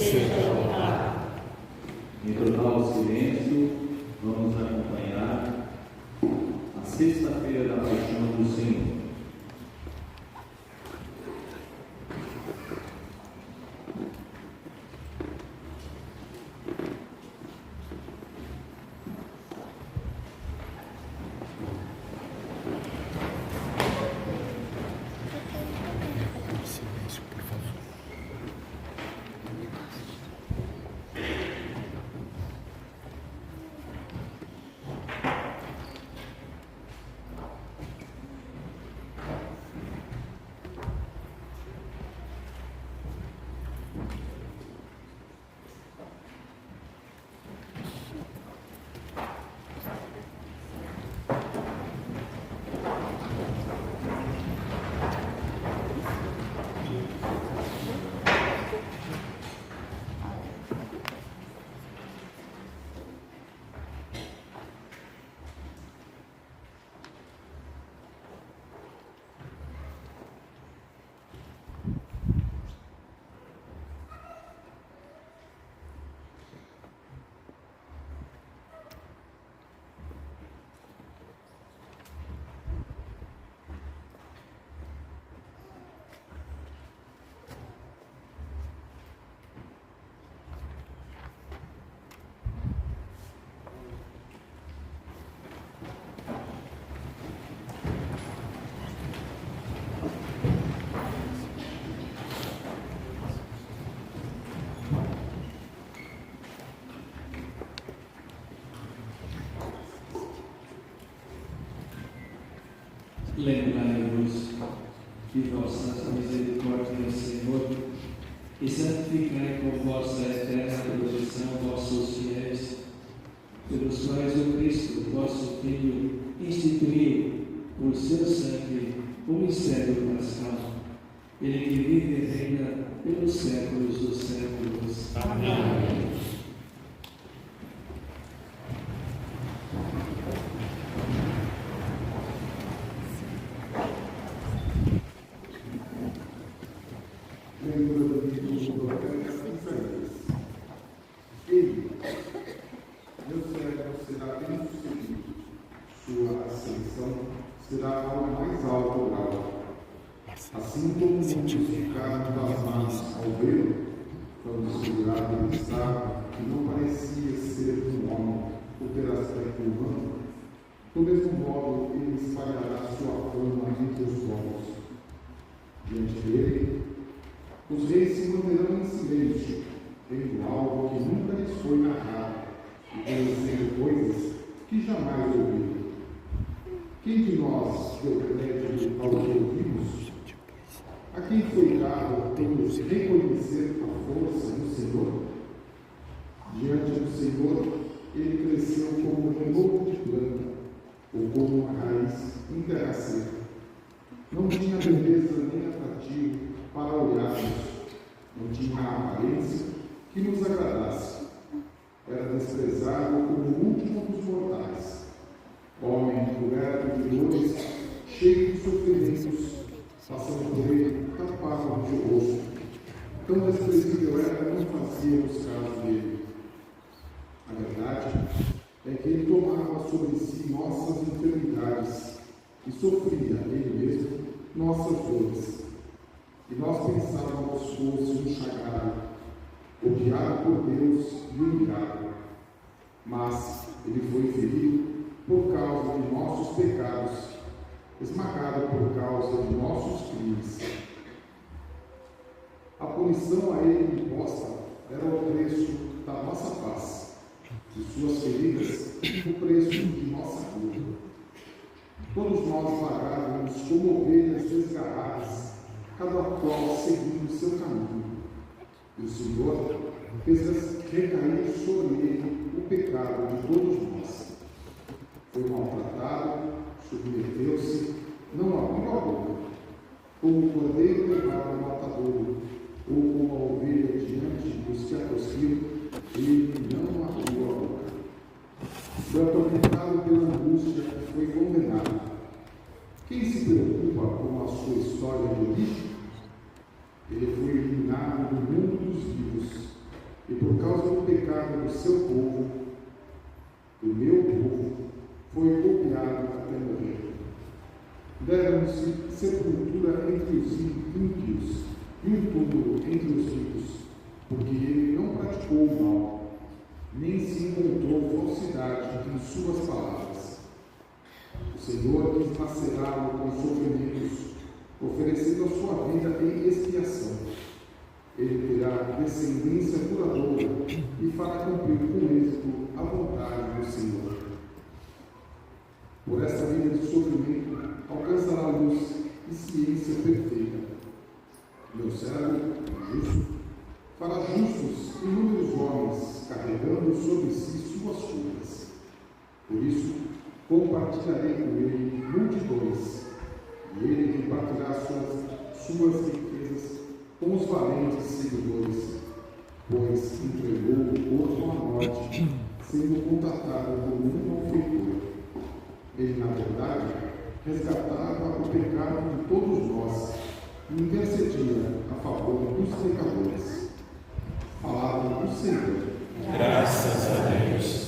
seja honrado. Em total silêncio, vamos acompanhar a sexta-feira da Paixão do Senhor. Lembrai-vos de vossa misericórdia, Senhor, e santificai com vossa eterna proteção vossos fiéis, pelos quais o Cristo, vosso Filho, instituiu por seu sangue o mistério pascal, ele que vive e reina pelos séculos dos séculos. Amém. Será ao mais alto grau. Assim como ficaram das mãos ao vê-lo, quando segurado ele estava, que não parecia ser um homem ou ter aspecto humano, do mesmo modo ele espalhará sua fama entre os povos. Diante dele, os reis se manterão em silêncio, vendo algo que nunca lhes foi narrado e conhecendo coisas que jamais ouviram. Quem de nós deu crédito ao que ouvimos? A quem foi dado nos reconhecer a força do Senhor? Diante do Senhor, ele cresceu como um renovo de planta, ou como uma raiz em terra seca. Não tinha beleza nem atrativo para olharmos, não tinha aparência que nos agradasse. Era desprezado como o último dos mortais. Homem coberto de dores, cheio de sofrimentos, passando por ele, tapavam de rosto. Tão desprezível era que não fazíamos caso dele. A verdade é que ele tomava sobre si nossas enfermidades e sofria ele mesmo nossas dores. E nós pensávamos fosse um chagrado, odiado por Deus e humilhado. Mas ele foi ferido por causa de nossos pecados, esmagado por causa de nossos crimes. A punição a ele imposta era o preço da nossa paz, de suas feridas, o preço de nossa cura. Todos nós vagávamos como ovelhas desgarradas, cada qual seguindo o seu caminho. E o Senhor fez recair sobre ele o pecado de todos nós. Foi maltratado, submeteu-se, não abriu a boca, como o cordeiro levado ao matadouro, ou como a ovelha diante dos que a tosquiam, ele não abriu a boca. Foi atormentado pela angústia e foi condenado. Quem se preocupa com a sua história de origem? Ele foi eliminado do mundo dos vivos, pecado do seu povo, do meu povo, foi golpeado até morrer. Deram-se sepultura entre os ímpios e um túmulo entre os ricos, porque ele não praticou o mal, nem se encontrou falsidade em suas palavras. O Senhor quis lacerá-lo com sofrimentos, oferecendo a sua vida em expiação. Ele terá descendência duradoura e fará cumprir com êxito a vontade do Senhor. Por esta vida de sofrimento, alcançará luz e ciência perfeita. Meu servo, justo, fará justos inúmeros homens, carregando sobre si suas culpas. Por isso, compartilharei com ele multidões, e ele repartirá suas riquezas com os valentes seguidores, pois entregou o corpo à morte, sendo contatado como um malfeitor. Ele, na verdade, resgatava o pecado de todos nós e intercedia a favor dos pecadores. Palavra do Senhor. Graças a Deus.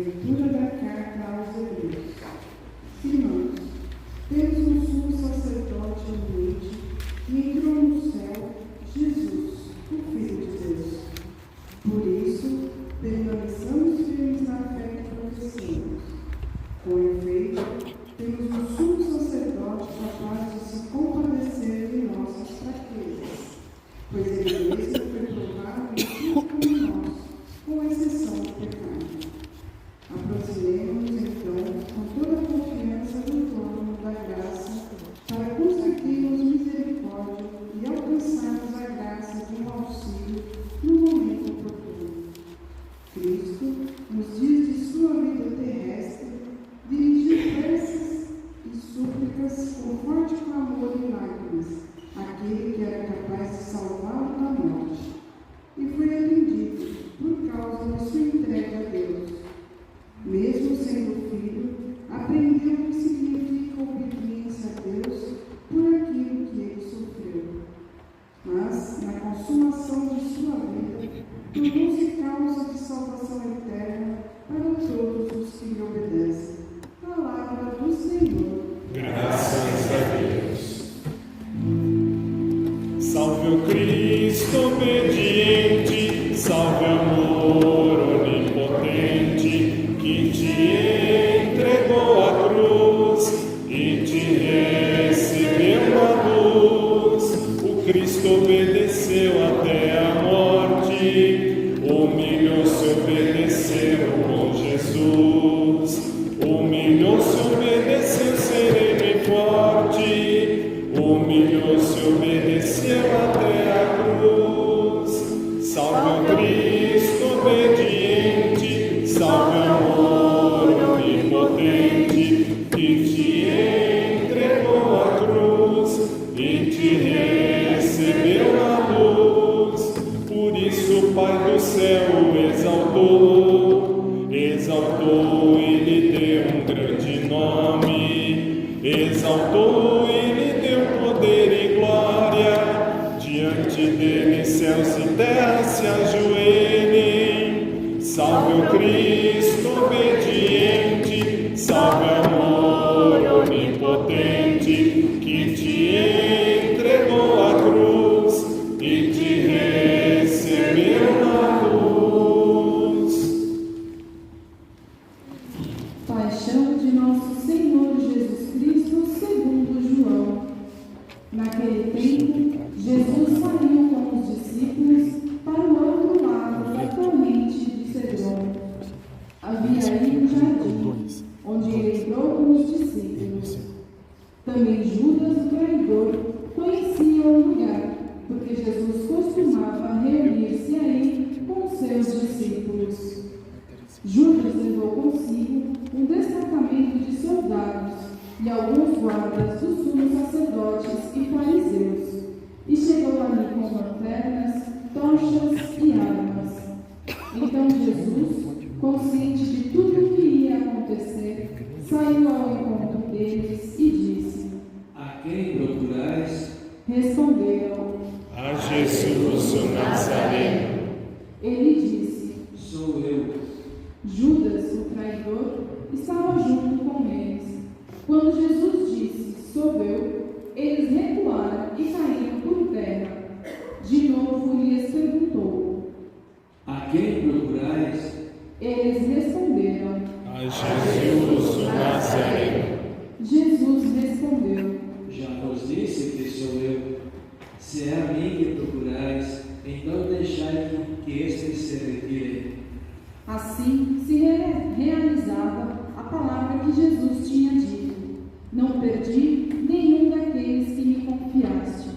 Leitura da carta aos Hebreus. Irmãos, temos um sumo sacerdote humilde que entrou no céu, Jesus, o Filho de Deus. Por isso, permaneçamos firmes na fé que professamos. Com efeito, temos um sumo sacerdote capaz de se compadecer de nossas fraquezas, pois ele mesmo foi provado em tudo como nós, com exceção do pecado. Aproximemo-nos, então, com toda a confiança do trono da graça, para conseguirmos misericórdia e alcançarmos a graça de um auxílio no momento oportuno. Cristo, nos dias de sua vida terrestre, dirigiu preces e súplicas com forte clamor e lágrimas àquele que era capaz de salvá-lo da morte, e foi atendido por causa de sua entrega a Deus. Mesmo sendo filho, aprendeu o que significa obediência a Deus por aquilo que ele sofreu. Mas, na consumação de sua vida, tornou-se causa de salvação eterna para todos os que lhe obedecem. Palavra do Senhor. Graças a Deus. Salve o Cristo obediente, salve amor onipotente, que te entregou a cruz e te recebeu a luz. O Cristo obedeceu até a morte, humilhou-se, obedeceu com Jesus. Humilhou-se, obedeceu, sereno e forte, humilhou-se, obedeceu até a cruz. Salve o Cristo obediente, salve amor onipotente, que te entregou a cruz e te recebeu a luz. Por isso o Pai do céu exaltou e lhe deu um grande nome, exaltou e lhe deu poder e glória. Diante dele céus e terra se ajoelhem. Salve o Cristo obediente, salve amor onipotente, que te entregou a cruz e te recebeu na luz. Paixão de nosso Senhor Jesus Cristo, segundo João. Naquele tempo, Jesus saiu com os discípulos para o outro lado da torrente de Cedron. Havia aí um jardim, onde ele entrou com os discípulos. Também Judas, o traidor, conhecia o lugar, porque Jesus costumava reunir-se aí com seus discípulos. Judas levou consigo um destacamento de soldados e alguns guardas dos sumos sacerdotes e fariseus, e chegou ali com lanternas, tochas e armas. Então Jesus, consciente de tudo o que ia acontecer, saiu ao encontro deles e disse: A quem procurais? Responderam: A Jesus o Nazareno. Ele disse: Sou eu. Judas, o traidor, estava junto com eles. Quando Jesus disse: Sou eu, eles recuaram e caíram por terra. De novo lhes perguntou: A quem procurais? Eles responderam: A Jesus o Nazareno. Jesus respondeu: Já vos disse que sou eu. Se é a mim que procurais, então deixai que estes se retirem. Assim se realizava a palavra que Jesus tinha dito: Não perdi nenhum daqueles que me confiaste.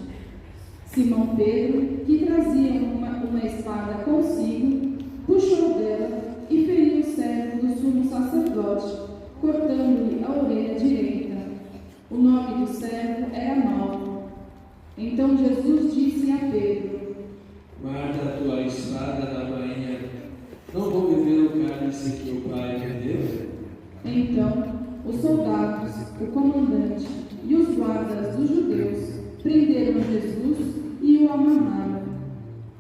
Simão Pedro, que trazia uma espada consigo, puxou dela e feriu o servo do sumo sacerdote, cortando-lhe a orelha direita. O nome do servo era Malco. Então Jesus disse a Pedro: Guarda a tua espada na bainha. Não vou beber o cálice que o Pai me deu? Então os soldados, o comandante e os guardas dos judeus prenderam Jesus e o amarraram.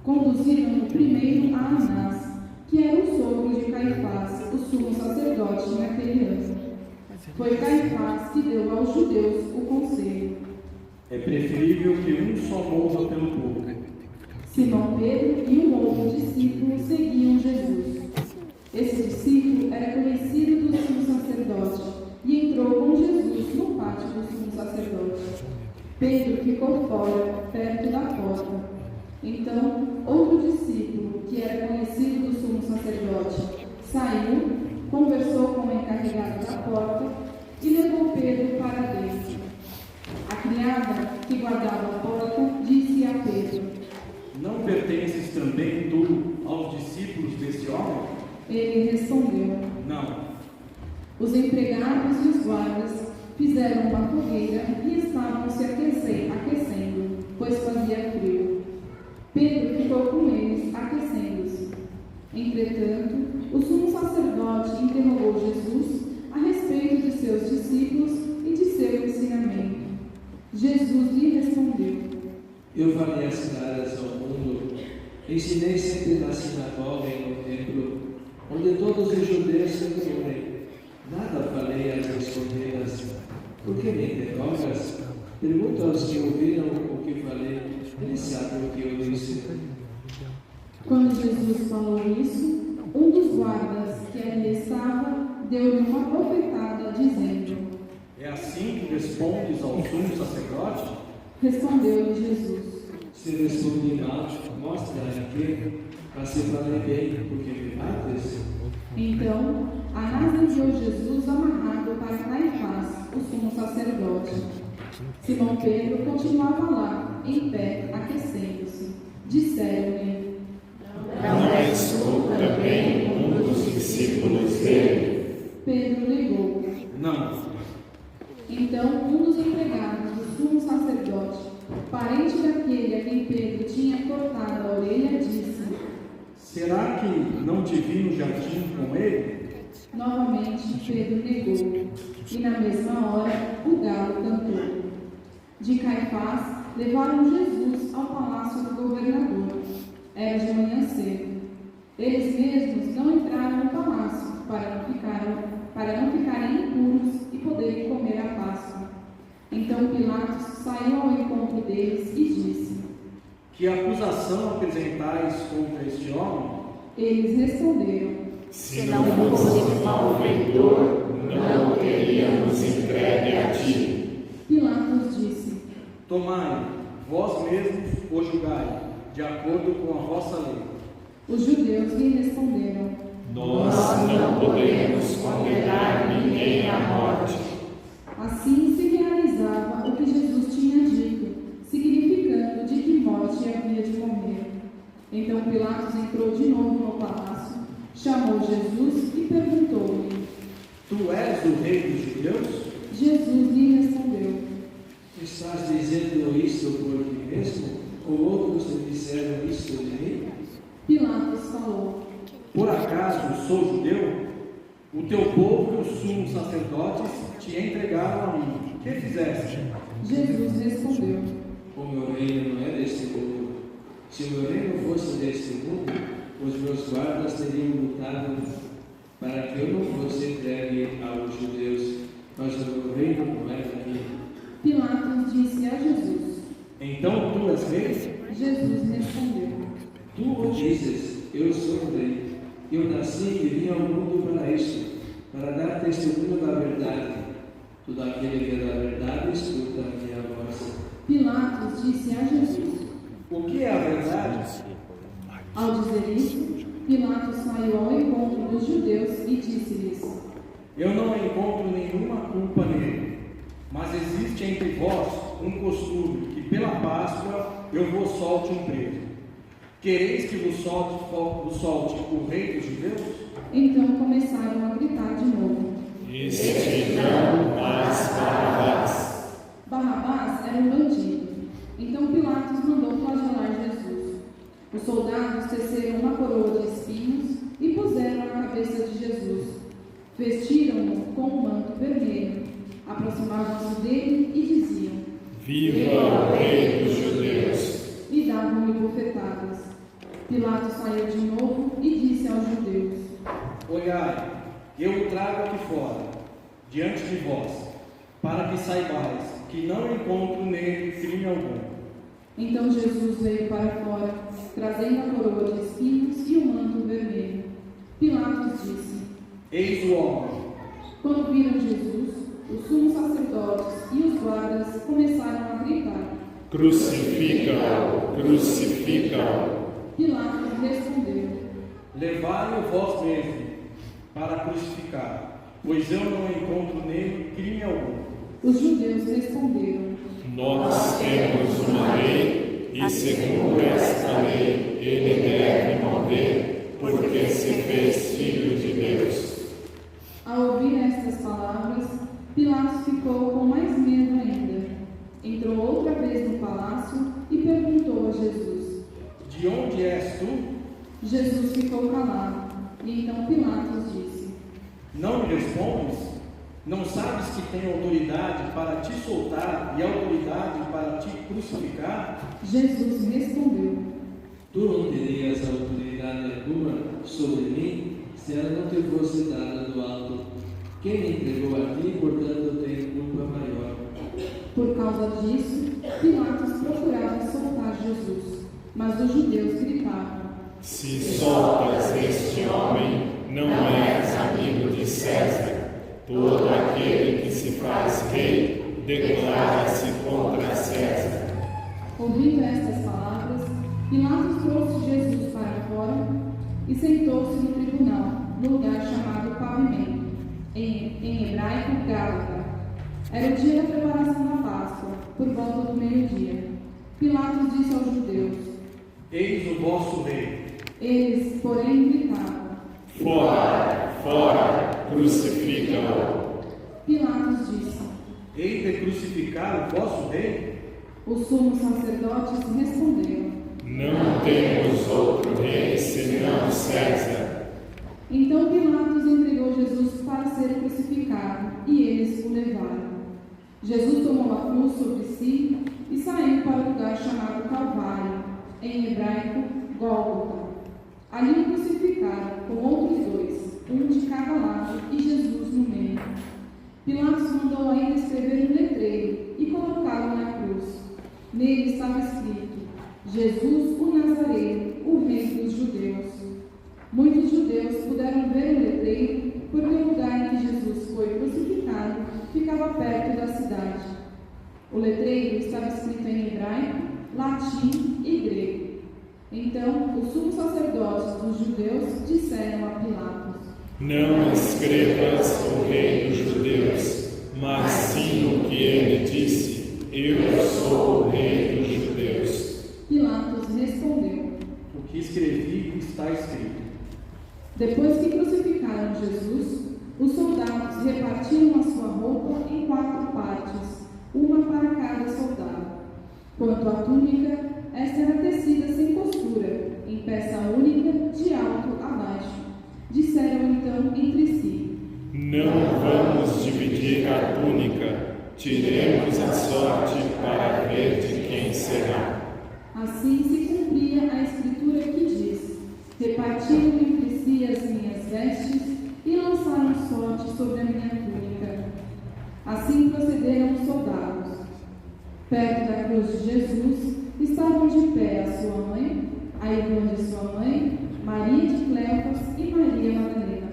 Conduziram-no primeiro a Anás, que era o sogro de Caifás, o sumo sacerdote naquele ano. Foi Caifás que deu aos judeus o conselho. É preferível que um só morra pelo povo. Simão Pedro e um outro discípulo seguiam Jesus. Esse discípulo era conhecido do sumo sacerdote e entrou com Jesus no pátio do sumo sacerdote. Pedro ficou fora, perto da porta. Então, outro discípulo, que era conhecido do sumo sacerdote, saiu, conversou com o encarregado da porta e levou Pedro para dentro. A criada, que guardava a porta, disse a Pedro: Não pertences também tu aos discípulos desse homem? Ele respondeu: Não. Os empregados e os guardas fizeram uma fogueira e estavam se aquecendo, pois fazia frio. Pedro ficou com eles, aquecendo-se. Entretanto, o sumo sacerdote interrogou Jesus a respeito de seus discípulos e de seu ensinamento. Jesus lhe respondeu: Eu falei as caras ao mundo, ensinei sempre na sinagoga e no templo, onde todos os judeus se reúnem. Nada falei às escondidas. Por que me interrogas? Pergunta aos que ouviram o que falei, eles sabem o que eu disse. Quando Jesus falou isso, um dos guardas que ali estava deu-lhe uma bofetada, dizendo: É assim que respondes ao sumo sacerdote? Respondeu-lhe Jesus: Se respondi mal, mostra aqui, para se falei bem, porque me mates. Então, Anás enviou Jesus amarrado para Caifás, o sumo sacerdote. Simão Pedro continuava lá, em pé, aquecendo-se. Disseram-lhe: Não és tu também um dos discípulos dele? Pedro negou. Não. Então, um dos empregados do sumo sacerdote, parente daquele a quem Pedro tinha cortado a orelha, disse: Será que não te vi no jardim com ele? Novamente, Pedro negou, e na mesma hora o galo cantou. De Caifás, levaram Jesus ao palácio do governador. Era de manhã cedo. Eles mesmos não entraram no palácio para não ficarem impuros e poderem comer a Páscoa. Então Pilatos saiu ao encontro deles e disse: Que acusação apresentais contra este homem? Eles responderam: Se não fosse malfeitor, não o teríamos entregue a ti. Pilatos disse: Tomai, vós mesmos o julgai, de acordo com a vossa lei. Os judeus lhe responderam: Nós não podemos condenar ninguém à morte. Assim se realizava o que Jesus tinha dito, significando de que morte havia de morrer. Então Pilatos entrou de novo no palácio, chamou Jesus e perguntou-lhe: Tu és o rei dos judeus? Jesus lhe respondeu: Estás dizendo isso por ti mesmo? Ou outros te disseram isso de mim? Pilatos falou: Por acaso sou judeu? O teu povo e os sumos sacerdotes te entregaram a mim. O que fizeste? Jesus respondeu: O meu reino não é deste mundo. Se o meu reino fosse deste mundo, os meus guardas teriam lutado para que eu não fosse entregue aos judeus, mas o meu reino não é daqui. Pilatos disse a Jesus: Então tu és rei? Jesus respondeu: Tu o dizes, eu sou o rei. Eu nasci e vim ao mundo para isto, para dar testemunho da verdade. Todo aquele que é da verdade escuta a minha voz. Pilatos disse a Jesus: O que é a verdade? Ao dizer isso, Pilatos saiu ao encontro dos judeus e disse-lhes: Eu não encontro nenhuma culpa nele, mas existe entre vós um costume que pela Páscoa eu vos solte um preso. Quereis que vos solte o rei dos judeus? Então começaram a gritar de novo. Este não, mas Barrabás. Barrabás era um bandido. Então Pilatos mandou flagelar Jesus. Os soldados teceram uma coroa de espinhos e puseram na cabeça de Jesus. Vestiram-no com um manto vermelho. Aproximavam-se dele e diziam: Viva o rei dos judeus. E davam-lhe bofetadas. Pilatos saiu de novo e disse aos judeus: Olhai, eu o trago aqui fora, diante de vós, para que saibais que não encontro nele crime algum. Então Jesus veio para fora, trazendo a coroa de espinhos e o manto vermelho. Pilatos disse: Eis o homem. Quando viram Jesus, os sumos sacerdotes e os guardas começaram a gritar. Crucifica-o, crucifica-o. Pilatos respondeu: Levai-o vós mesmo para crucificar, pois eu não encontro nele crime algum. Os judeus responderam: Nós temos uma lei, e segundo esta lei, ele deve morrer, porque se fez filho de Deus. Ao ouvir estas palavras, Pilatos ficou com mais medo ainda. Entrou outra vez no palácio e perguntou a Jesus: De onde és tu? Jesus ficou calado, e então Pilatos disse: Não me respondes? Não sabes que tenho autoridade para te soltar e autoridade para te crucificar? Jesus respondeu: Tu não terias autoridade alguma sobre mim se ela não te fosse dada do alto. Quem me entregou a ti, portanto, tem culpa maior. Por causa disso, Pilatos procurava soltar Jesus, mas os judeus gritavam: Se soltas este homem, não és amigo de César. Todo aquele que se faz rei declara-se contra César. Ouvindo estas palavras, Pilatos trouxe Jesus para fora e sentou-se no tribunal, no lugar chamado Pavimento, em hebraico Gálata. Era o dia da preparação da Páscoa, por volta do meio-dia. Pilatos disse aos judeus: Eis o vosso rei. Eles, porém, gritavam: Fora, fora, crucifica-o. Pilatos disse: Hei de crucificar o vosso rei? Os sumos sacerdotes responderam: Não temos outro rei senão César. Então Pilatos entregou Jesus para ser crucificado, e eles o levaram. Jesus tomou a cruz sobre si e saiu para o lugar chamado Calvário, em hebraico Gólgota. Ali o crucificaram com outros dois, um de cada lado e Jesus no meio. Pilatos mandou ainda escrever um letreiro e colocá-lo na cruz. Nele estava escrito: Jesus, o Nazareno, o Rei dos Judeus. Muitos judeus puderam ver o letreiro porque o lugar em que Jesus foi crucificado ficava perto da cidade. O letreiro estava escrito em hebraico, latim e grego. Então, os sumos sacerdotes dos judeus disseram a Pilatos: Não escrevas o rei dos judeus, mas sim o que ele disse: Eu sou o rei dos judeus. Pilatos respondeu: O que escrevi está escrito. Depois que crucificaram Jesus, os soldados repartiram a sua roupa em 4 partes, uma para cada soldado. Quanto à túnica, esta era tecida sem costura, em peça única, de alto a baixo. Disseram então entre si: Não vamos dividir a túnica, tiremos a sorte para ver de quem será. Assim se cumpria a escritura que diz: Repartiram entre si as minhas vestes e lançaram sorte sobre a minha túnica. Assim procederam os soldados. Perto da cruz de Jesus estavam de pé a sua mãe, a irmã de sua mãe, Maria de Cleofas e Maria Madalena.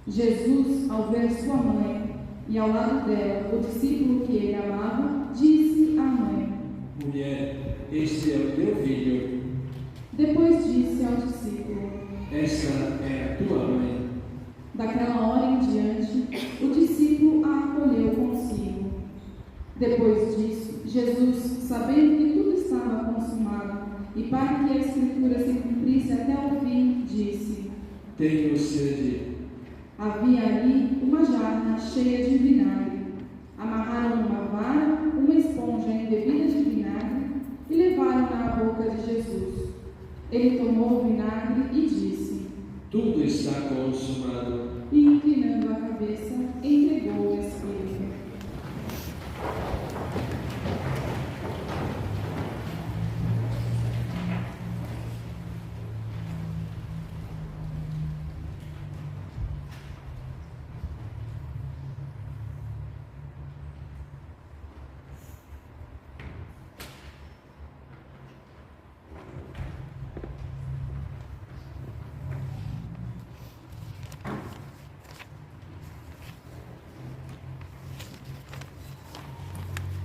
Jesus, ao ver sua mãe e ao lado dela o discípulo que ele amava, disse à mãe: Mulher, este é o teu filho. Depois disse ao discípulo: Esta é a tua mãe. Daquela hora em diante, o discípulo a acolheu consigo. Depois disso, Jesus, sabendo que tudo estava consumado, e para que a Escritura se cumprisse até o fim, disse: Tenho sede. Havia ali uma jarra cheia de vinagre. Amarraram numa vara uma esponja embebida de vinagre e levaram-na à boca de Jesus. Ele tomou o vinagre e disse: Tudo está consumado. E inclinando a cabeça, entregou o Espírito.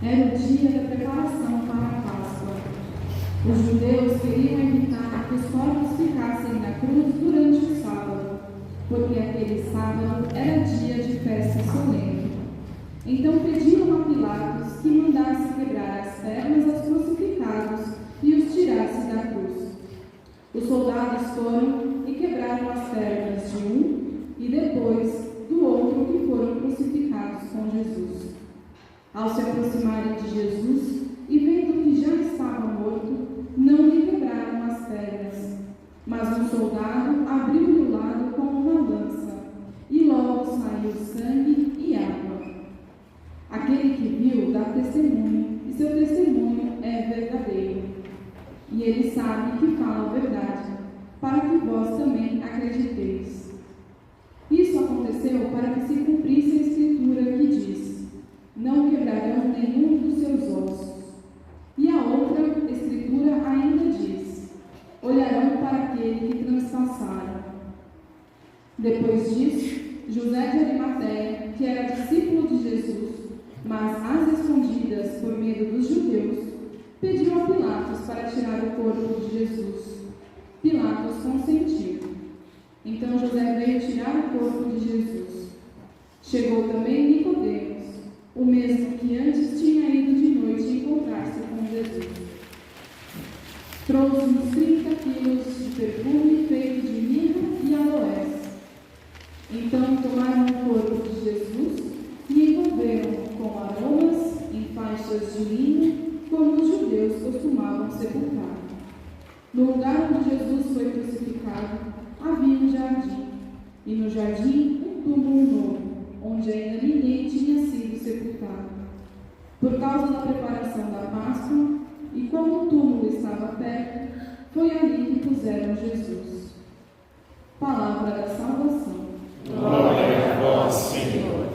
Era o dia da preparação para a Páscoa. Os judeus queriam evitar que os corpos ficassem na cruz durante o sábado, porque aquele sábado era dia de festa solene. Então pediram a Pilatos que mandasse quebrar as pernas aos crucificados e os tirasse da cruz. Os soldados foram e quebraram as pernas de um e depois do outro que foram crucificados com Jesus. Ao se aproximarem de Jesus e vendo que já estava morto, não lhe quebraram as pernas, mas um soldado abriu-lhe o lado com uma lança, e logo saiu sangue e água. Aquele que viu dá testemunho, e seu testemunho é verdadeiro. E ele sabe que fala a verdade, para que vós também acrediteis. Isso aconteceu para que se cumprisse a escritura que diz: não quebrarão nenhum dos seus ossos. E a outra escritura ainda diz: olharão para aquele que transpassaram. Depois disso, José de Arimateia, que era discípulo de Jesus, mas às escondidas por medo dos judeus, pediu a Pilatos para tirar o corpo de Jesus. Pilatos consentiu. Então José veio tirar o corpo de Jesus. Chegou também Nicodemos, o mesmo que antes tinha ido de noite encontrar-se com Jesus. Trouxe uns 30 quilos de perfume feito de mirra e aloés. Então tomaram o corpo de Jesus e envolveram com aromas em faixas de linho, como os judeus costumavam sepultar. No lugar onde Jesus foi crucificado, havia um jardim, e no jardim um túmulo novo, onde ainda ninguém tinha sido sepultado. Por causa da preparação da Páscoa, e como o túmulo estava perto, foi ali que puseram Jesus. Palavra da salvação. Glória a vós, Senhor.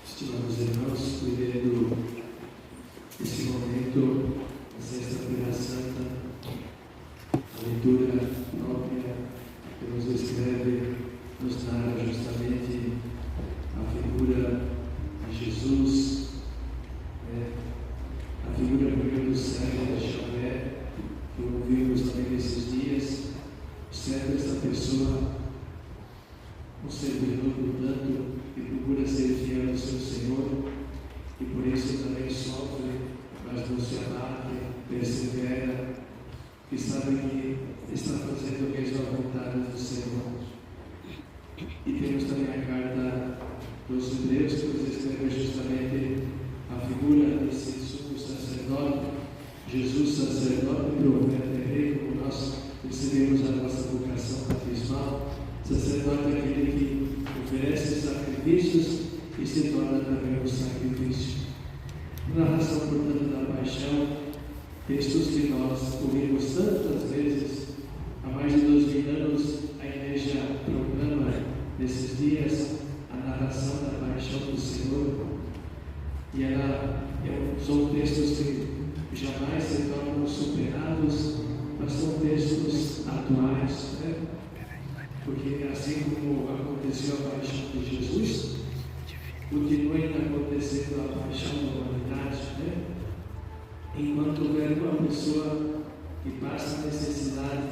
Estimados irmãos, vivendo esse momento, a Sexta-feira Santa, a leitura própria que nos descreve, nos narra justamente a figura de Jesus, a figura primeiro do cego de Javé, que ouvimos também nesses dias. Certo, essa pessoa, um servidor, portanto, que procura ser fiel ao seu Senhor e por isso também sofre, mas não se abate, persevera, e sabe que está fazendo mesmo a vontade do Senhor. E temos também a carta dos Hebreus, que nos escreve justamente a figura desse sumo sacerdote, Jesus sacerdote, profeta e rei, como nós recebemos a nossa vocação batismal. Sacerdote é aquele que oferece sacrifícios e se torna também um sacrifício. Narração, portanto, da paixão, textos que nós ouvimos tantas vezes. Há mais de 2000 anos a Igreja proclama nesses dias a narração da paixão do Senhor, e são textos que jamais se tornam superados, mas são textos atuais, né? Porque assim como aconteceu a paixão de Jesus, continua ainda acontecendo a paixão da humanidade, né? Enquanto houver uma pessoa que passa necessidade,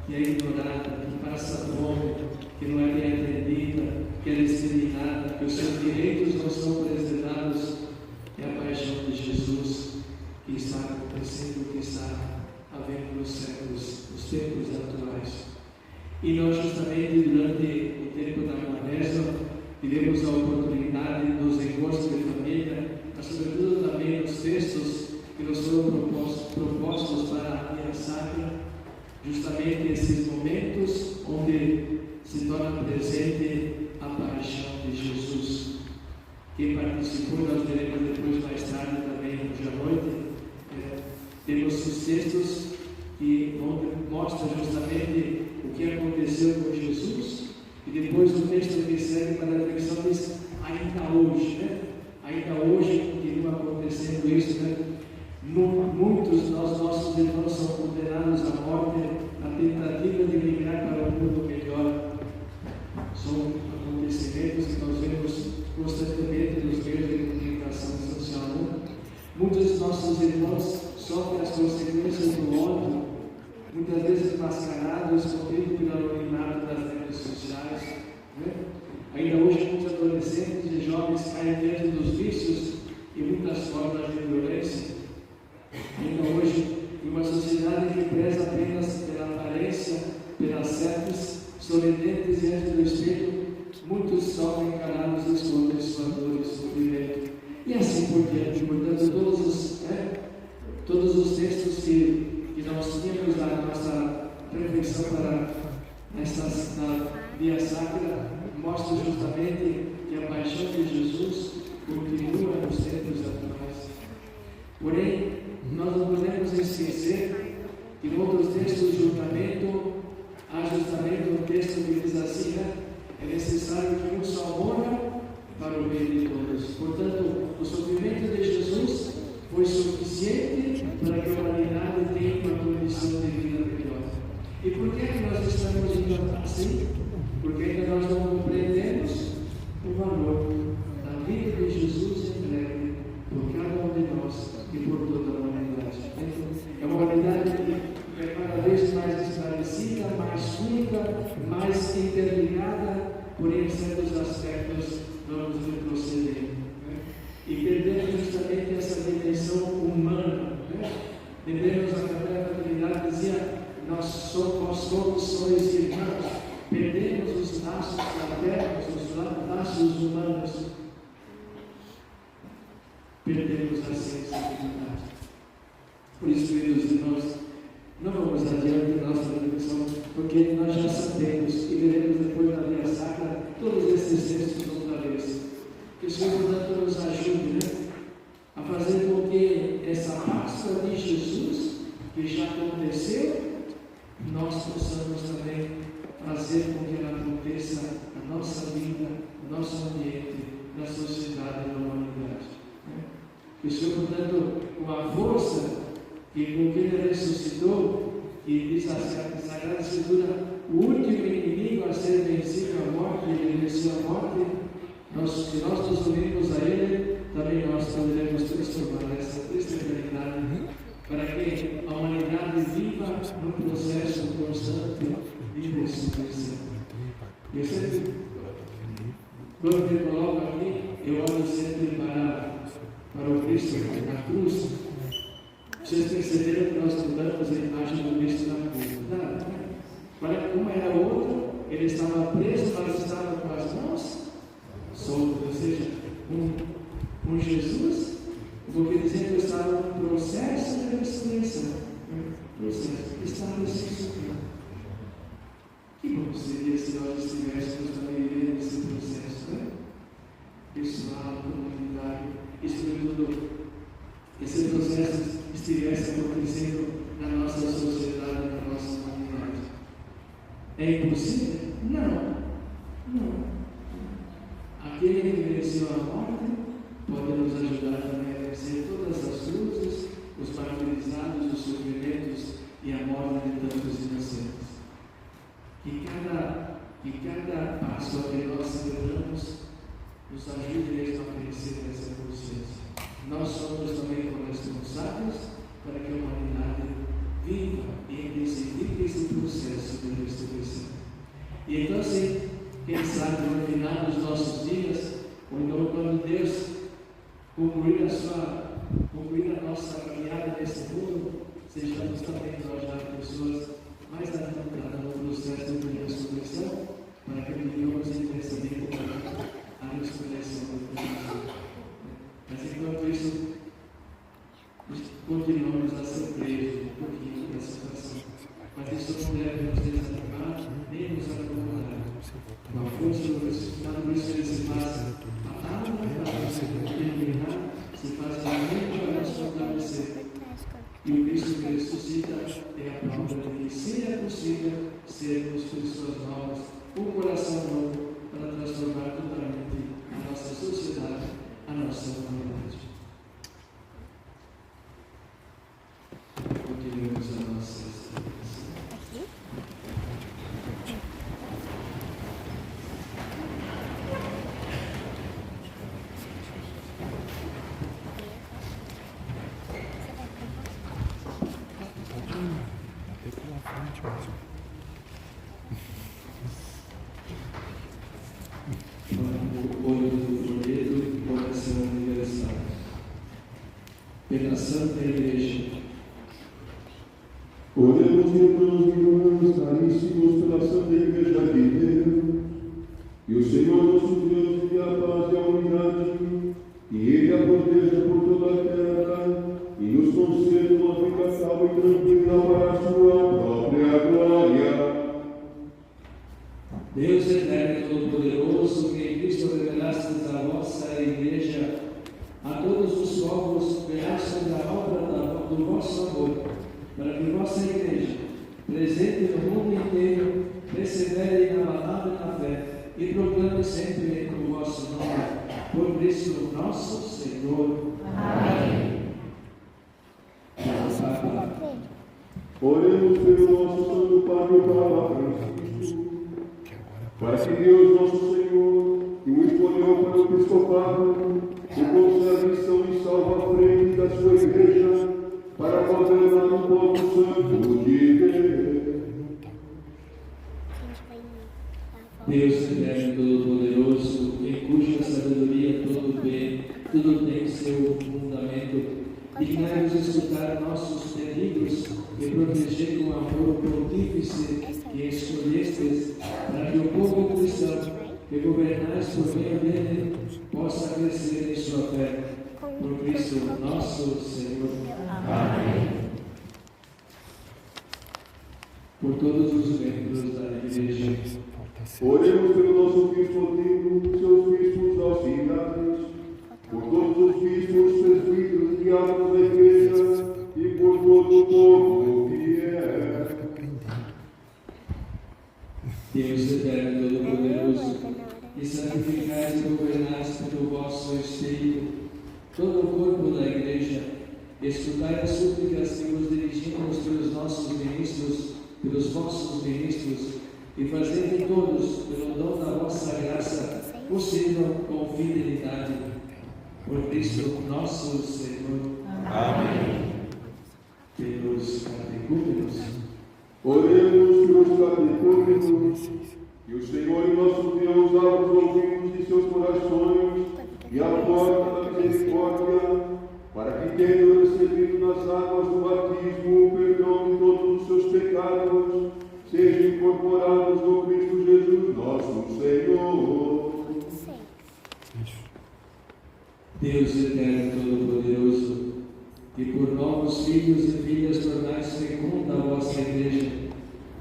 que é ignorada, que passa fome, que não é bem atendida, que é discriminada, que os seus direitos não são preservados, é a paixão de Jesus que está acontecendo, que está havendo nos séculos, nos tempos atuais. E nós, justamente durante o tempo da Quaresma, tivemos a oportunidade dos encontros de família, mas sobretudo também nos textos que nos foram propostos para a Via Sacra, justamente esses momentos onde se torna presente a paixão de Jesus. Quem participou, nós veremos depois mais tarde também, hoje à noite, temos os textos que mostram justamente o que aconteceu com Jesus, e depois o texto que segue para a reflexão diz ainda hoje, né? Ainda hoje continua acontecendo isso, né? Muitos dos nossos irmãos são condenados à morte na tentativa de migrar para um mundo melhor. São acontecimentos que nós vemos constantemente nos meios de comunicação social. Né? Muitos dos nossos irmãos sofrem as consequências do ódio, muitas vezes mascarados, escondidos pelo anonimato das redes sociais. Né? Ainda hoje, muitos adolescentes e jovens caem dentro dos vícios e muitas formas de violência. Ainda hoje, em uma sociedade que preza apenas pela aparência, pelas selfies, sorridentes diante do espelho, muitos sofrem calados e escondem sua dor e sofrimento. E assim por diante. Portanto, todos os textos que nós tínhamos na nossa reflexão para esta via sacra mostram justamente que a paixão de Jesus continua nos tempos atuais. Porém, nós não podemos esquecer que em outros textos do julgamento, há justamente um texto que diz assim, né? É necessário que um só morra para o bem de todos. Portanto, o sofrimento de Jesus foi suficiente para que a humanidade tenha uma condição de vida melhor. E por que nós estamos indo assim? Porque ainda nós não compreendemos o valor da vida de Jesus entregue por cada um de nós e por toda a humanidade. É uma humanidade que é cada vez mais esclarecida, mais única, mais interligada, porém em certos aspectos vamos retroceder. E perdemos justamente essa dimensão humana. Devemos, a primeira fraternidade dizia, nós somos sois irmãos. Perdemos os laços fraternos, os laços humanos. Perdemos a sensibilidade. Por isso, queridos irmãos, não vamos adiante da nossa reflexão, porque nós já sabemos e veremos depois na via sacra todos esses textos outra vez. Que o Senhor, portanto, nos ajude, né, a fazer com que essa Páscoa de Jesus, que já aconteceu, nós possamos também fazer com que ela aconteça na nossa vida, no nosso ambiente, na sociedade e na humanidade. Né? Que o Senhor, portanto, com a força que com que ele ressuscitou, e diz a Sagrada Escritura, o último inimigo a ser vencido é a morte, ele venceu a morte, se nós nos unirmos a ele, também nós poderemos transformar essa triste realidade, para que a humanidade viva num processo constante de ressurreição. Eu sempre, quando me coloco aqui, eu olho sempre para o Cristo na cruz. Vocês perceberam que nós mudamos a imagem do Cristo na cruz. Como era o outro, ele estava preso, mas estava com as mãos soltas, ou seja, um Jesus, porque dizendo que estava no processo de ressurreição. Processo que estava ressuscitando. Que bom seria se nós estivéssemos também vivendo esse processo, né? Pessoal, comunidade, e sobretudo esse processo estivesse acontecendo na nossa sociedade, na nossa humanidade. É impossível? Não. Aquele que venceu a morte pode nos ajudar também a vencer todas as luzes, os martirizados, os sofrimentos e a morte de tantos inocentes. Que cada Páscoa que nós celebramos nos ajude mesmo a vencer essa consciência. Nós somos também corresponsáveis para que a humanidade viva e intensifique esse processo de ressurreição. E então, assim, quem sabe no final dos nossos dias, ou então quando Deus concluir a nossa caminhada nesse mundo, sejamos também nós já pessoas mais adiantadas no processo de ressurreição, para que vivamos intensamente a ressurreição do Cristo. Mas enquanto isso, continuamos a ser presos um pouquinho da situação. Mas isso não deve nos desanimar, nem nos acomodar. Com a força do ressuscitado, por isso ele se faz a palavra para se determinar, se faz realmente para nos fortalecer. E o Cristo que ressuscita é a prova de que seja possível sermos pessoas novas, um coração novo, para transformar totalmente a nossa sociedade, a nossa humanidade. Continuemos a nossa explicação. Pela Santa Igreja. Oremos, irmãos e irmãs caríssimos, pela Santa Igreja de Deus, e o Senhor nosso Deus envia a paz e a unidade, e Ele a proteja por toda a terra, e nos conceda uma vida calma e tranquila para a sua própria glória. Deus eterno e todo-poderoso, que em Cristo revelastes a vossa Igreja a todos os povos, veai sobre a obra do vosso amor, para que vossa Igreja, presente no mundo inteiro, persevere inabalável na fé e proclame sempre o vosso nome, por Cristo nosso Senhor. Amém. Oremos pelo nosso Santo Padre, o Papa Francisco, para que Deus, nosso Senhor, que o escolheu para o episcopado, o conceda missão e salva a frente da sua Igreja, para governar o povo santo de Deus. Deus eterno e todo-poderoso, em cuja sabedoria todo bem, tudo tem seu fundamento, dignai-vos escutar nossos pedidos e proteger com amor o pontífice que escolhestes, para que o povo cristão, que governais por meio dele, possa crescer em sua fé. Por Cristo nosso Senhor. Amém. Por todos os membros da Igreja. Oremos pelo nosso bispo Tito, seus bispos auxiliares, por todos os bispos, presbíteros e diáconos da Igreja e por todo o povo fiel. Deus eterno e todo-poderoso, que santificais e governais pelo vosso Espírito todo o corpo da Igreja, escutai as súplicas que vos dirigimos pelos nossos ministros, pelos vossos ministros, e fazei de todos, pelo dom da vossa graça, o sirvam com fidelidade. Por Cristo nosso Senhor. Amém. Pelos catecúmenos. Oremos pelos catecúmenos, que o Senhor e nosso Deus abra os ouvidos de seus corações e a porta da misericórdia, para que, tendo recebido nas águas do batismo o perdão de todos os seus pecados, sejam incorporados no Cristo Jesus nosso Senhor. Deus eterno e todo-poderoso, que por novos filhos e filhas tornais fecunda a vossa Igreja,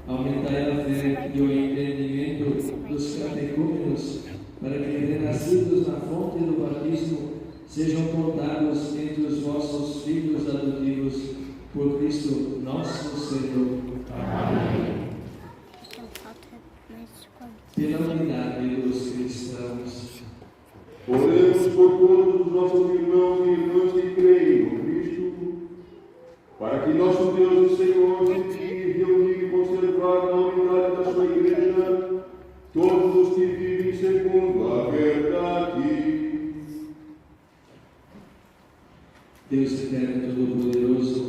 aumentai a fé e o entendimento dos catecúmenos, para que, renascidos na fonte do batismo, sejam contados entre os vossos filhos adotivos, por Cristo nosso Senhor. Amém. Pela unidade dos cristãos. Oremos por todos os nossos irmãos e irmãs que creem no Cristo, para que nosso Deus e Senhor se digne reunir e conservar na unidade da sua Igreja todos os que vivem segundo a verdade. Deus eterno e todo-poderoso,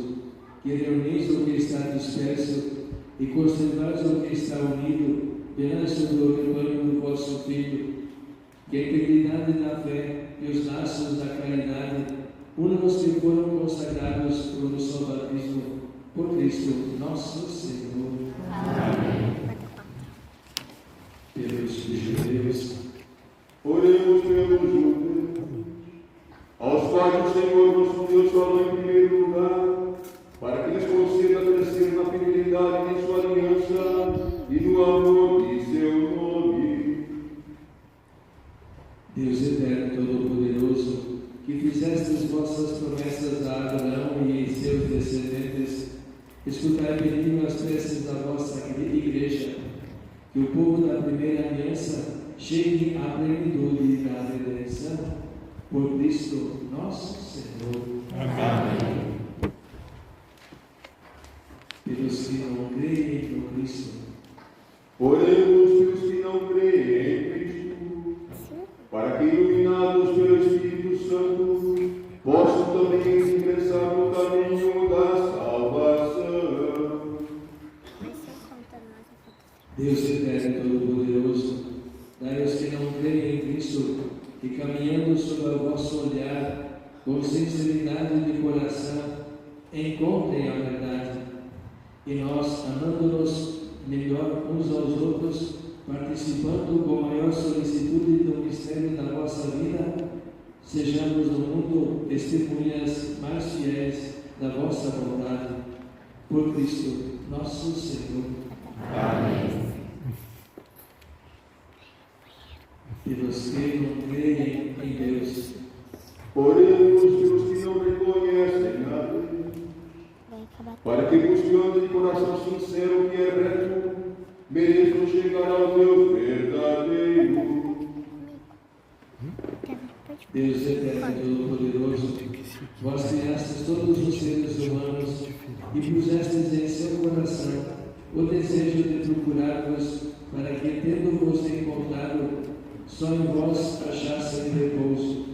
que reunis o que está disperso e conservais o que está unido perante do rebanho do vosso Filho, que a integridade da fé e os laços da caridade unam os que foram consagrados pelo seu batismo, por Cristo nosso Senhor. Amém. Pelos judeus. Oremos pelos judeus, aos quais o Senhor nosso Deus falou em primeiro lugar, para que lhes conceda crescer na fidelidade de sua aliança e no amor de seu nome. Deus eterno e todo-poderoso, que fizestes vossas promessas a Abraão e seus descendentes, escutai benigno as preces da vossa Igreja, que o povo da primeira aliança, chegue à plenitude da redenção, por Cristo nosso Senhor. Amém. Pelos que não creem no Cristo, Oremos pelos que não creem em Cristo, para que, iluminados pelo Espírito Santo, possam também ingressar no caminho da salvação. Deus eterno e todo-poderoso, dai aos que não creem em Cristo, que caminhando sob o vosso olhar, com sinceridade de coração, encontrem a verdade. E nós, amando-nos melhor uns aos outros, participando com maior solicitude do mistério da vossa vida, sejamos no mundo testemunhas mais fiéis da vossa vontade. Por Cristo nosso Senhor. Amém. Pelos que não creem em Deus, Oremos pelos que não reconhecem a Deus, para que, buscando de coração sincero o que é reto, mereçam chegar ao Deus verdadeiro. Deus eterno e todo-poderoso, vós criastes todos os seres humanos e pusestes em seu coração o desejo de procurar-vos, para que, tendo-vos encontrado, só em vós achassem repouso.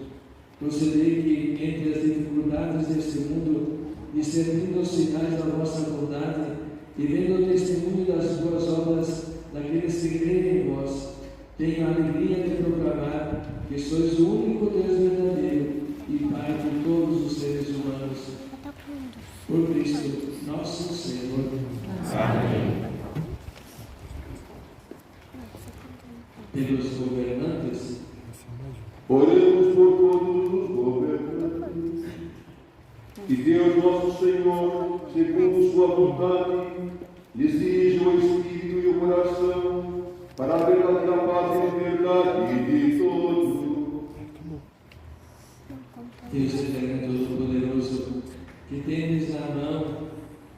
Concedei que, entre as dificuldades deste mundo, discernindo os sinais da vossa bondade e vendo o testemunho das boas obras daqueles que creem em vós, tenho a alegria de proclamar que sois o único Deus verdadeiro e Pai de todos os seres humanos. Por Cristo nosso Senhor. Amém. Pelos governantes, Oremos por todos os governantes. Que Deus nosso Senhor, segundo sua vontade, lhes dirija o espírito e o coração para a verdadeira paz e liberdade de todos. Deus eterno e todo-poderoso, que tendes na mão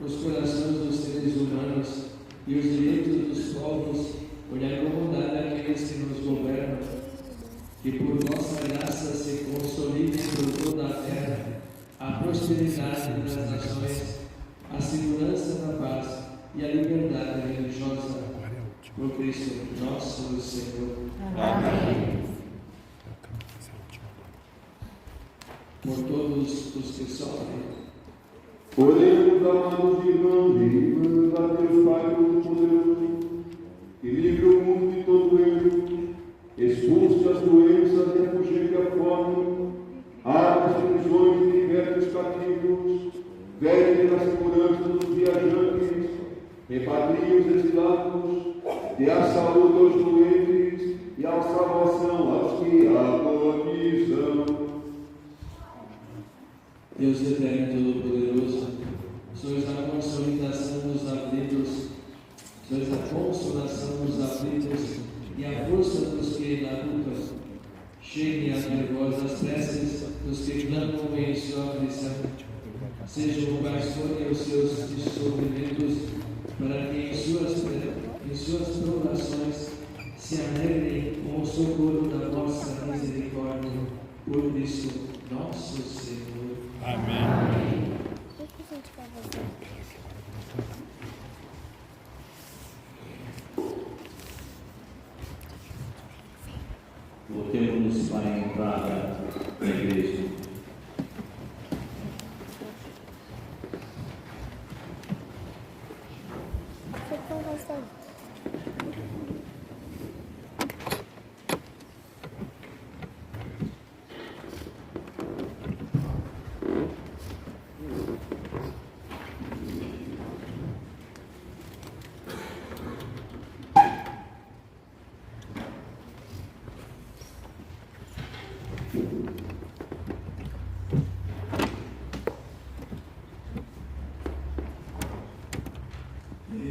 os corações dos seres humanos e os direitos dos povos, olhai com bondade aqueles que nos governam, que por vossa graça se consolide por toda a terra a prosperidade das nações, a segurança da paz e a liberdade religiosa. Por Cristo nosso Senhor. Amém. Por todos os que sofrem, Oremos, amados irmãos e irmãs, a Deus Pai Todo-Poderoso, que livre o mundo de todo erro, expulse as doenças e afugente a fome, abre as prisões e liberte os cativos, vele pela segurança dos viajantes, repatrie os exilados, dê a saúde aos doentes e a salvação aos que agonizam. Deus eterno e todo-poderoso, sois a consolidação dos aflitos, sois a consolação dos aflitos e a força dos que na luta. Cheguem a vós as preces dos que clamam em sua aflição. Sejam quais forem os seus sofrimentos, para que em suas provações se alegrem com o socorro da vossa misericórdia. Por Cristo nosso Senhor. Amém. Voltemos para a entrada da igreja.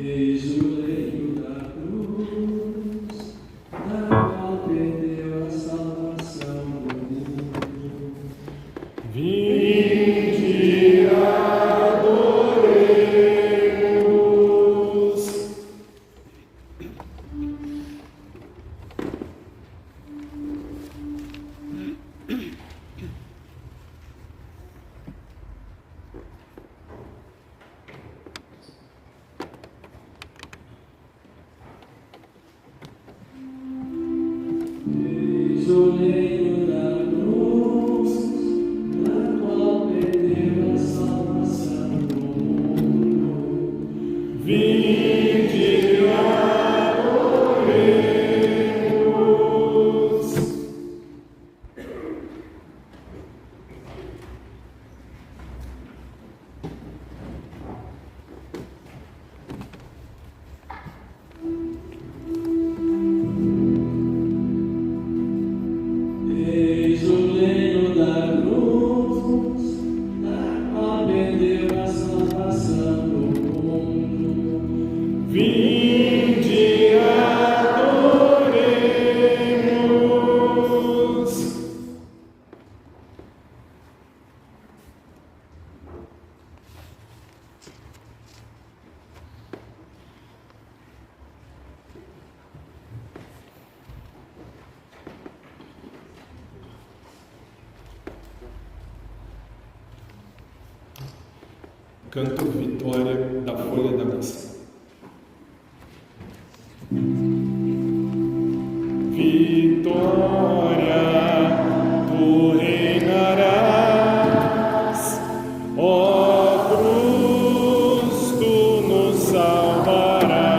Eis o leito Canto Vitória da Folha da Missa. Vitória, tu reinarás, ó cruz, tu nos salvarás.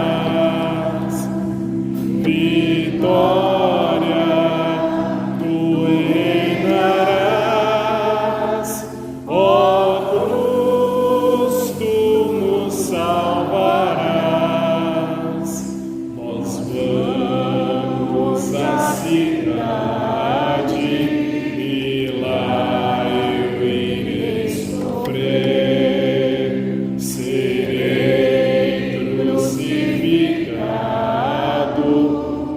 Vitória, tu reinarás, ó cruz, tu nos salvarás. Nós vamos à cidade e lá eu irei sofrer, serei crucificado,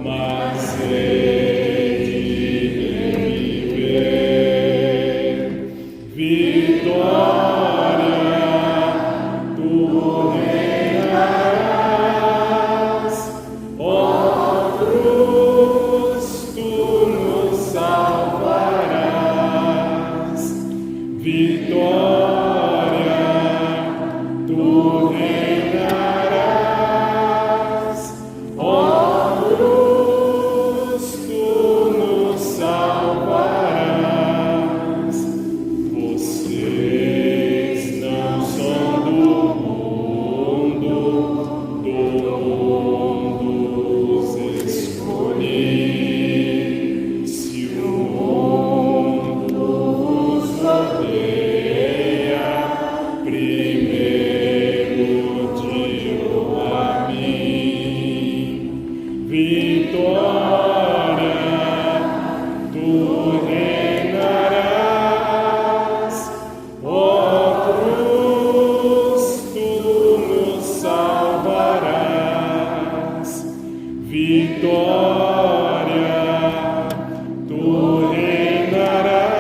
mas hei de reviver. Vitória, tu reinarás, ó cruz, tu nos salvarás. Vitória, tu reinarás, ó cruz, tu nos salvarás. Vocês não são do mundo os escolhi. Se o mundo vos odeia, primeiro digo a mim. Vitória, tu reinarás, ó cruz, tu nos salvarás. Vitória, tu reinarás,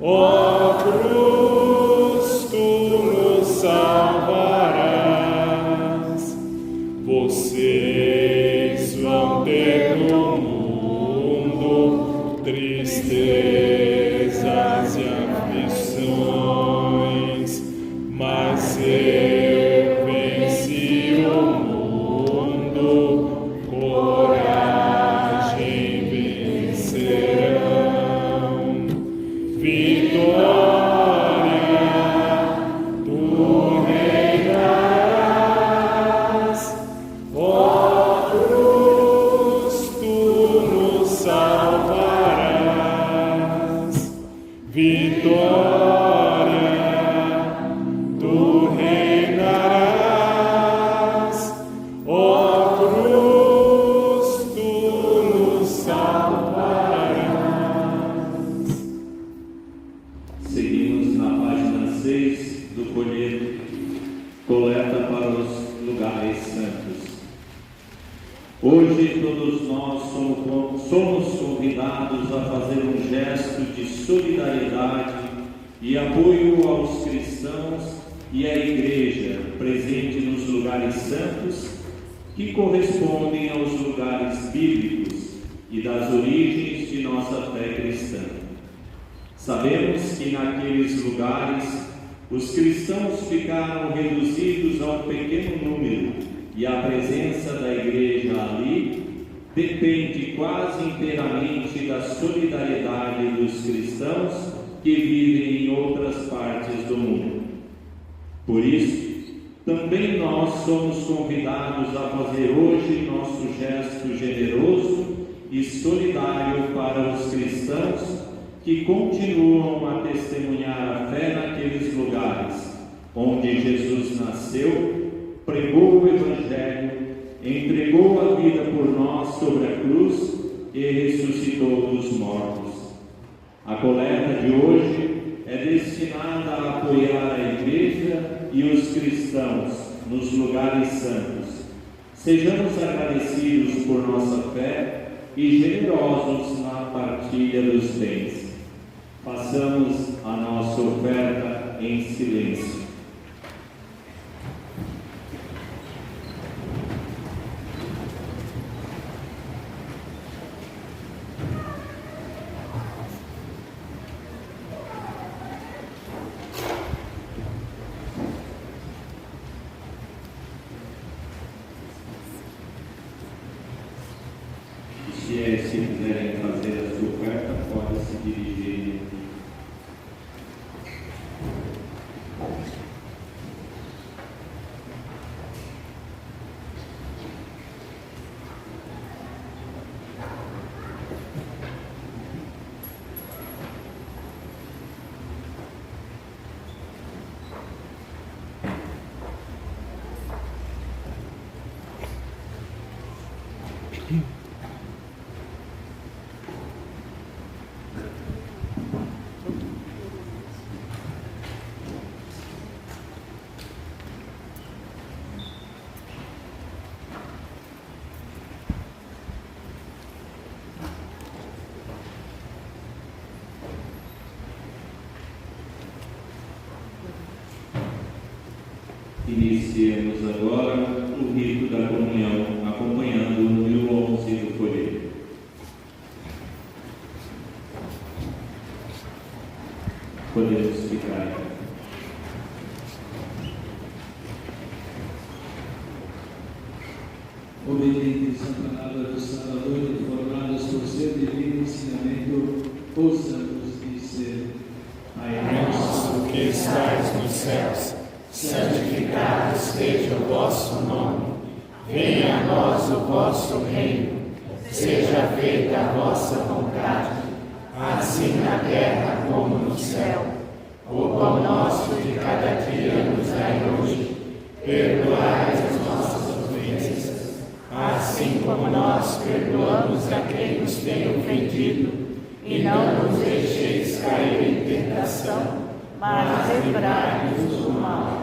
ó cruz, tu nos salvarás. Vocês vão ter no mundo tristezas e aflições, mas eu venci o mundo, coragem vencerão. Vitória, tu reinarás, ó cruz, tu nos salvarás. Vitória, tu reinarás, ó cruz, tu nos salvarás. Seguimos na página 6 do folheto, coleta para os lugares santos. Hoje todos nós somos convidados a fazer um gesto de solidariedade e apoio aos cristãos e à Igreja presente nos lugares santos, que correspondem aos lugares bíblicos e das origens de nossa fé cristã. Sabemos que naqueles lugares os cristãos ficaram reduzidos a um pequeno número e a presença da Igreja ali depende quase inteiramente da solidariedade dos cristãos que vivem em outras partes do mundo. Por isso, também nós somos convidados a fazer hoje nosso gesto generoso e solidário para os cristãos que continuam a testemunhar a fé naqueles lugares onde Jesus nasceu, pregou o Evangelho, entregou a vida por nós sobre a cruz e ressuscitou dos mortos. A coleta de hoje é destinada a apoiar a Igreja e os cristãos nos lugares santos. Sejamos agradecidos por nossa fé e generosos na partilha dos bens. Façamos a nossa oferta em silêncio. se dirigirem aqui. Iniciemos agora o rito da comunhão, acompanhando o número 11 do folheto. Podemos ficar. Obedientes à palavra do Salvador e formados por seu divino ensinamento, ouçamos dizer: Pai nosso que estais nos céus, santificado seja o vosso nome. Venha a nós o vosso reino. Seja feita a vossa vontade, assim na terra como no céu. O pão nosso de cada dia nos dai hoje. Perdoai as nossas ofensas, assim como nós perdoamos a quem nos tem ofendido. E não nos deixeis cair em tentação, mas livrai-nos do mal.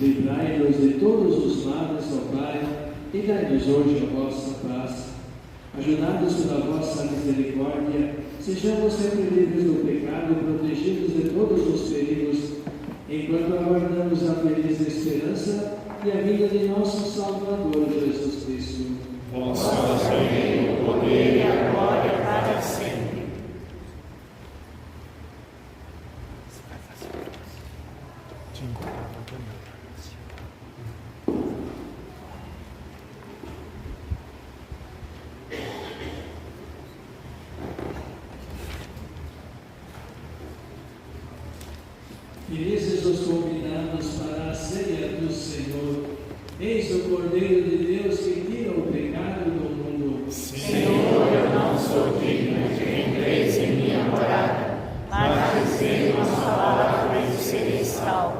Livrai-nos de todos os males, ó Pai, e dai-nos hoje a vossa paz. Ajudados pela vossa misericórdia, sejamos sempre livres do pecado, protegidos de todos os perigos, enquanto aguardamos a feliz esperança e a vida de nosso Salvador Jesus Cristo. Vosso Reino, o poder e a glória para sempre. Felizes os convidados para a ceia do Senhor. Eis o Cordeiro de Deus que tira o pecado do mundo. Senhor, eu não sou digno de que entreis em minha morada, mas dizei uma palavra e serei salvo.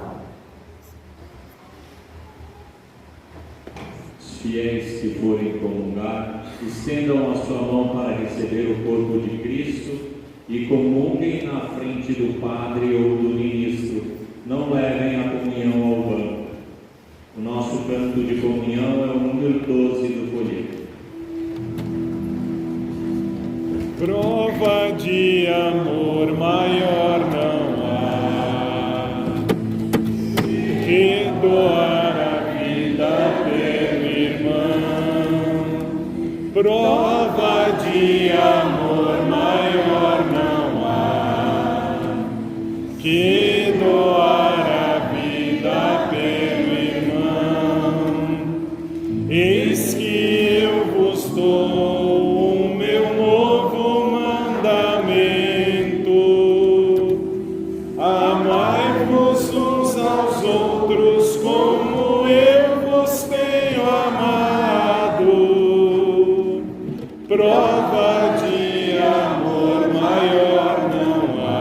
Os fiéis que forem comungar, estendam a sua mão para receber o corpo de Cristo e comunguem na frente do padre ou do ministro. Não levem a comunhão ao banco. O nosso canto de comunhão é o número 12 do folheto. Prova de amor maior não há que doar a vida pelo irmão. Prova de amor maior não há que doar a vida pelo irmão. Eis que eu vos dou o meu novo mandamento: amai-vos uns aos outros como eu vos tenho amado. Prova de amor maior não há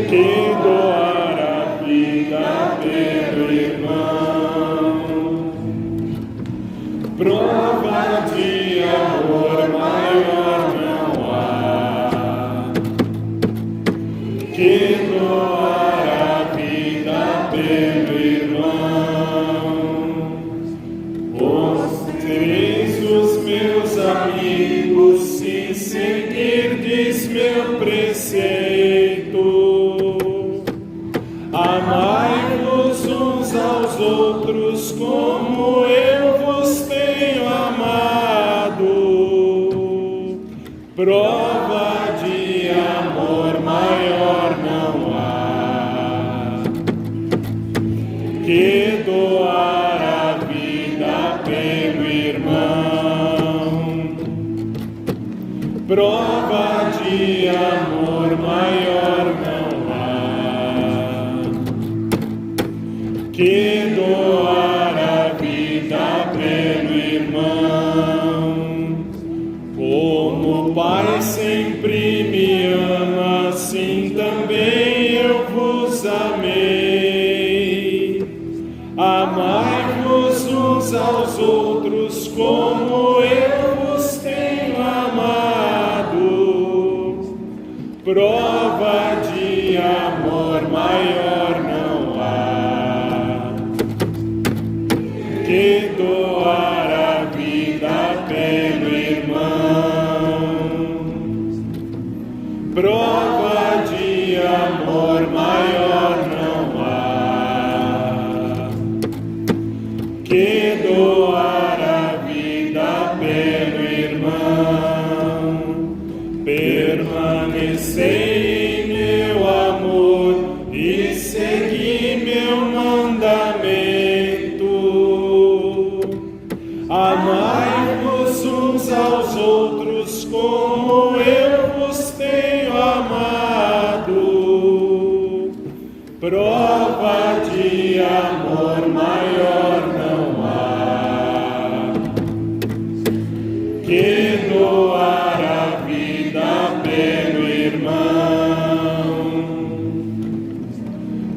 que doar a vida pelo irmão. Prova de amor maior não há que doar a vida pelo irmão. Mostreis os meus amigos se seguirdes meu preceito. Amai-vos uns aos outros como eu vos tenho amado. Prova de amor maior não há prova de amor maior não há que doar a vida pelo irmão. Como o Pai sempre me ama, assim também eu vos amei. Amai-vos uns aos outros como eu vos tenho amado. Prova de amor maior não há que doar a vida pelo irmão. Prova de amor maior não há que doar a vida pelo irmão. Permanecei em meu amor e segui meu mandamento. Amai-vos uns aos outros como eu vos tenho amado. Prova de amor maior não há que doar a vida pelo irmão.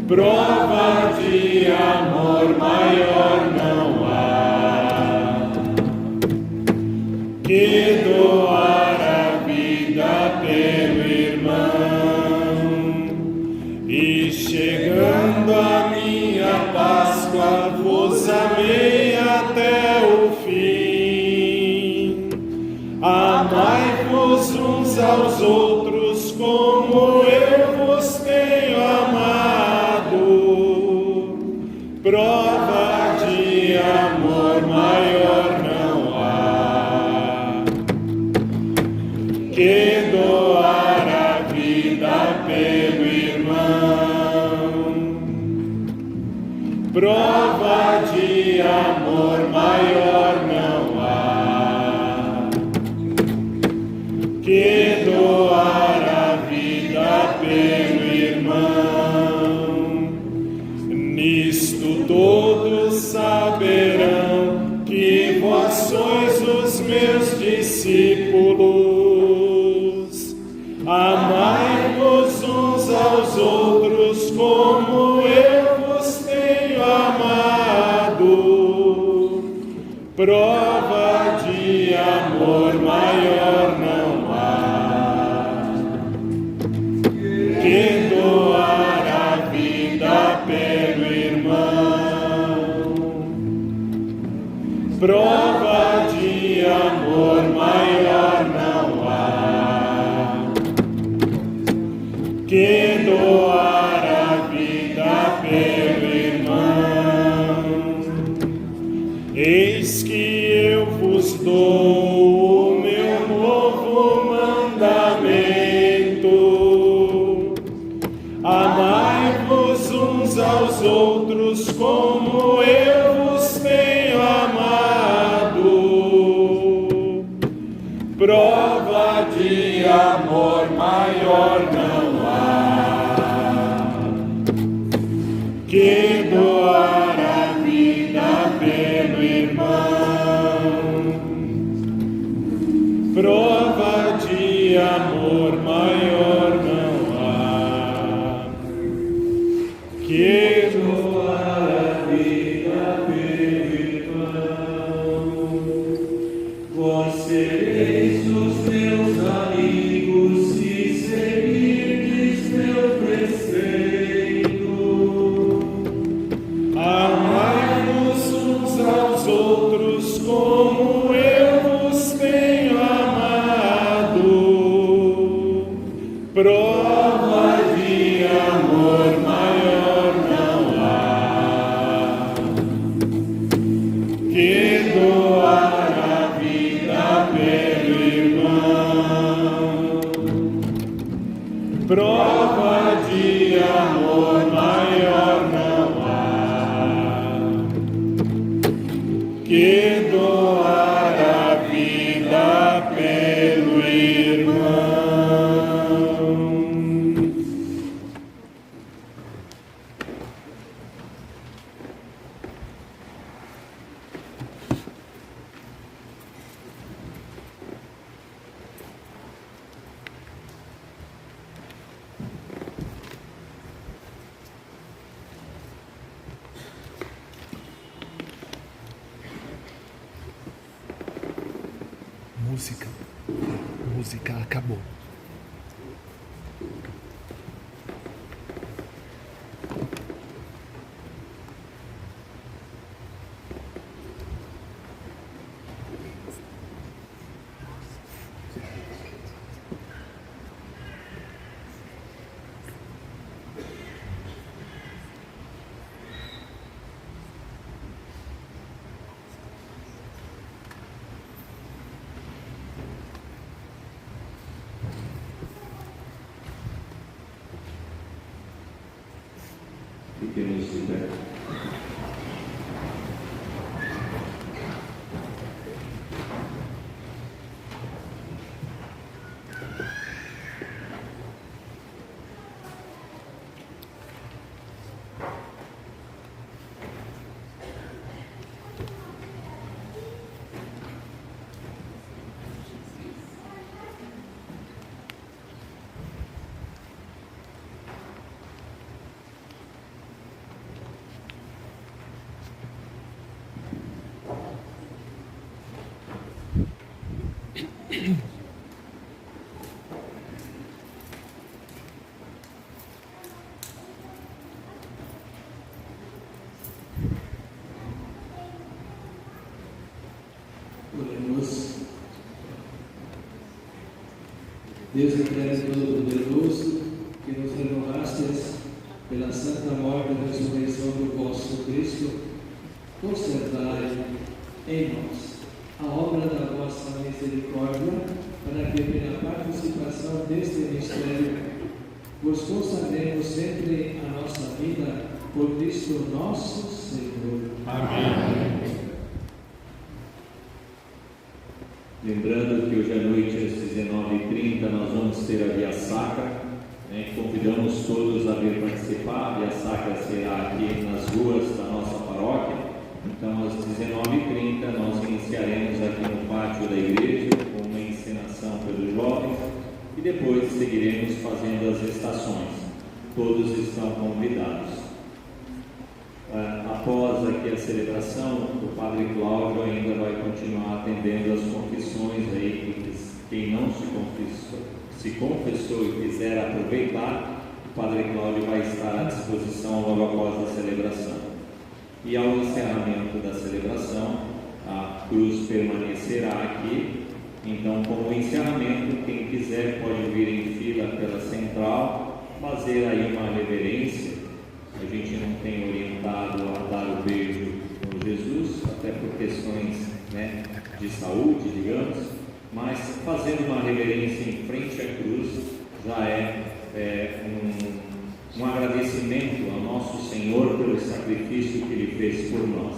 Prova de amor maior não há que doar a vida pelo irmão. E chegando a minha Páscoa, vos amei até o fim. Amai-vos uns aos outros como eu vos tenho amado. Prova de amor maior não há que doar a vida pelo irmão. Prova de amor maior não há que doar a vida pelo irmão. Nisto todos saberão que vós sois os meus discípulos. Amai-vos uns aos outros como eu vos tenho amado. Prova de amor maior não há que doar a vida pelo irmão. Prova de amor maior não há que doar a vida pelo irmão. Eis que eu vos dou o meu novo mandamento. Amai-vos uns aos outros como eu vos tenho amado. Prova de amor maior não há que doar a vida pelo irmão. Prova de amor maior não há que doar a vida pelo irmão. Vós sereis os meus amigos se seguirdes meu preceito. Amai-vos uns aos outros como eu vos tenho amado. Prova de amor maior não há que doar a vida pelo irmão. Prova de amor maior não há que doar a vida pelo irmão. música acabou. Fiquemos de pé. Oremos. Deus eterno e todo-poderoso, que nos renovastes pela santa morte e ressurreição do vosso Cristo, conservai em nós a obra da vossa misericórdia, para que, pela participação deste mistério, vos consagremos sempre a nossa vida por Cristo nosso Senhor. Amém. Lembrando que hoje à noite, às 19h30, nós vamos ter a Via Sacra, né? Convidamos todos a vir participar. A Via Sacra será aqui nas ruas da nossa paróquia. Então, às 19h30, nós iniciaremos aqui no pátio da igreja com uma encenação pelos jovens e depois seguiremos fazendo as estações. Todos estão convidados. Após aqui a celebração, o Padre Cláudio ainda vai continuar atendendo as confissões aí, quem não se confessou e quiser aproveitar, o Padre Cláudio vai estar à disposição logo após a celebração. E ao encerramento da celebração, a cruz permanecerá aqui. Então, como encerramento, quem quiser pode vir em fila pela central, fazer aí uma reverência. A gente não tem orientado a dar o beijo com Jesus, até por questões, né, de saúde, digamos, mas fazendo uma reverência em frente à cruz já é um agradecimento ao nosso Senhor pelo sacrifício que Ele fez por nós.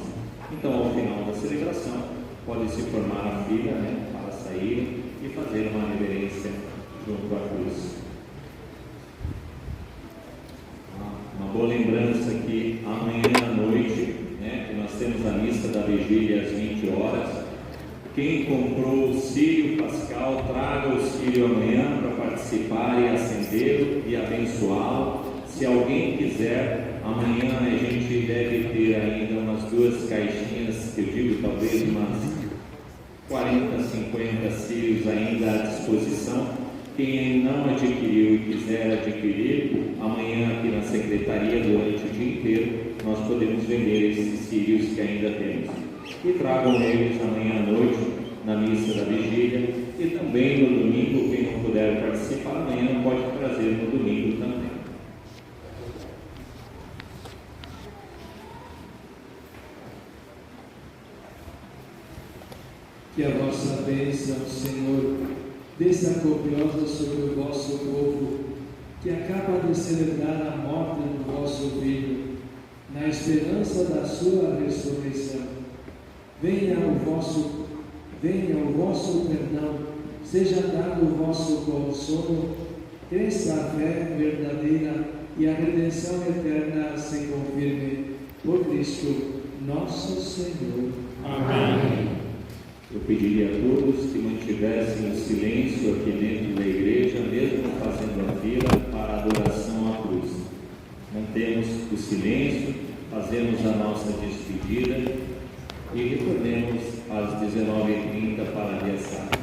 Então, ao final da celebração, pode se formar a fila, né, para sair e fazer uma reverência junto à cruz. Uma boa lembrança que amanhã à noite, né, que nós temos a missa da vigília às 20 horas. Quem comprou o círio pascal, traga o círio amanhã para participar e acendê-lo e abençoá-lo. Se alguém quiser, amanhã a gente deve ter ainda umas 2 caixinhas, eu digo talvez umas 40, 50 círios ainda à disposição. Quem não adquiriu e quiser adquirir, amanhã aqui na secretaria, durante o dia inteiro, nós podemos vender esses círios que ainda temos. E tragam eles amanhã à noite, na missa da vigília, e também no domingo, quem não puder participar amanhã, pode trazer no domingo também. Que a vossa bênção, Senhor, desça copiosa sobre o vosso povo, que acaba de celebrar a morte do vosso Filho, na esperança da sua ressurreição. Venha o vosso perdão, seja dado o vosso consolo, cresça a fé verdadeira e a redenção eterna se confirme. Por Cristo, nosso Senhor. Amém. Eu pediria a todos que mantivessem o silêncio aqui dentro da igreja, mesmo fazendo a fila para a adoração à cruz. Mantemos o silêncio, fazemos a nossa despedida e retornemos às 19h30 para a Via Sacra.